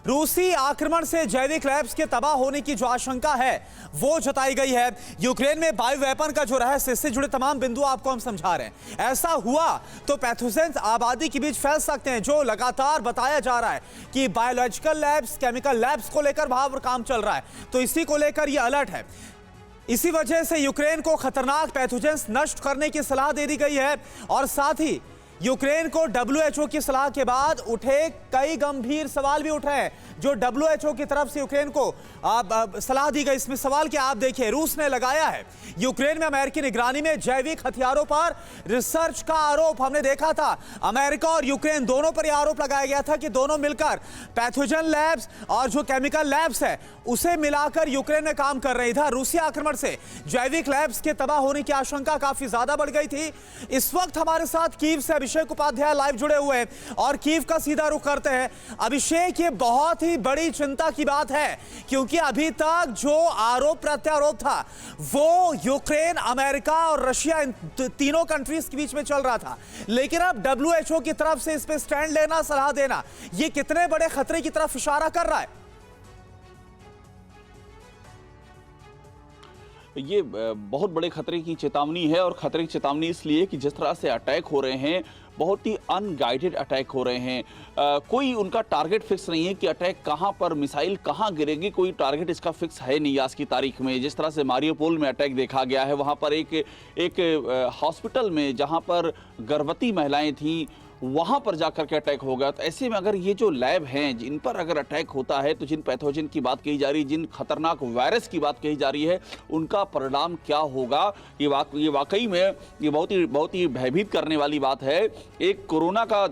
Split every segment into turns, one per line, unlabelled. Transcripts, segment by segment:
रूसी आक्रमण से जैविक लैब्स के तबाह होने की जो आशंका है वो जताई गई है। यूक्रेन में बायो वेपन का जो रहस्य, इससे जुड़े तमाम बिंदु आपको हम समझा रहे हैं। ऐसा हुआ तो पैथोजेंस आबादी के बीच फैल सकते हैं, जो लगातार बताया जा रहा है कि बायोलॉजिकल लैब्स, केमिकल लैब्स को लेकर वहां पर काम चल रहा है, तो इसी को लेकर यह अलर्ट है। इसी वजह से यूक्रेन को खतरनाक पैथोजेंस नष्ट करने की सलाह दे दी गई है और साथ ही यूक्रेन को WHO की सलाह के बाद उठे कई गंभीर सवाल भी उठे हैं, जो WHO की तरफ से यूक्रेन को सलाह दी गई। इसमें सवाल क्या, आप देखिए, रूस ने लगाया है यूक्रेन में अमेरिकी निगरानी में जैविक हथियारों पर रिसर्च का आरोप। हमने देखा था अमेरिका और यूक्रेन दोनों पर यह आरोप लगाया गया था कि दोनों मिलकर पैथोजन लैब्स और जो केमिकल लैब्स है उसे मिलाकर यूक्रेन में काम कर रहे हैं। इधर रूसी आक्रमण से जैविक लैब्स के तबाह होने की आशंका काफी ज्यादा बढ़ गई थी। इस वक्त हमारे साथ कीव से अभिषेक उपाध्याय लाइव जुड़े हुए हैं और कीव का सीधा रुख करते हैं। अभिषेक, ये बहुत ही बड़ी चिंता की बात है क्योंकि अभी तक जो आरोप प्रत्यारोप था वो यूक्रेन, अमेरिका और रशिया, इन तीनों कंट्रीज के बीच में चल रहा था, लेकिन अब WHO की तरफ से इस पे स्टैंड लेना, सलाह देना, ये कितने बड़े खतरे की तरफ इशारा कर रहा है?
ये बहुत बड़े खतरे की चेतावनी है और खतरे की चेतावनी इसलिए कि जिस तरह से अटैक हो रहे हैं, बहुत ही अनगाइडेड अटैक हो रहे हैं। कोई उनका टारगेट फिक्स नहीं है कि अटैक कहां पर, मिसाइल कहां गिरेगी, कोई टारगेट इसका फिक्स है नहीं आज की तारीख में। जिस तरह से मारियोपोल में अटैक देखा गया है, वहां पर एक हॉस्पिटल में जहां पर गर्भवती महिलाएं थीं, वहां पर जाकर के अटैक होगा। तो ऐसे में अगर ये जो लैब हैं जिन पर अगर अटैक होता है तो जिन पैथोजन की बात कही जा रही है, जिन खतरनाक वायरस की बात कही जा रही है, उनका परिणाम क्या होगा, ये वाकई में ये बहुत ही भयभीत करने वाली बात है। एक कोरोना का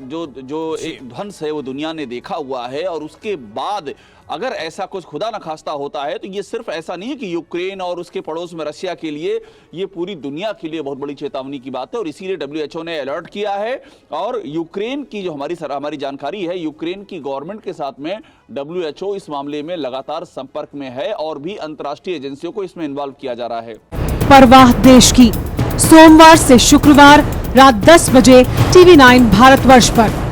जो एक ध्वंस है वो दुनिया ने देखा हुआ है और उसके बाद अगर ऐसा कुछ खुदा न खास्ता होता है तो ये सिर्फ ऐसा नहीं है कि यूक्रेन और उसके पड़ोस में रशिया के लिए, ये पूरी दुनिया के लिए बहुत बड़ी चेतावनी की बात है। और इसीलिए WHO ने अलर्ट किया है और यूक्रेन की जो हमारी जानकारी है, यूक्रेन की गवर्नमेंट के साथ में WHO इस मामले में लगातार संपर्क में है और भी अंतर्राष्ट्रीय एजेंसियों को इसमें इन्वॉल्व किया जा रहा है।
परवाह देश की, सोमवार से शुक्रवार रात 10 बजे TV9 भारतवर्ष पर।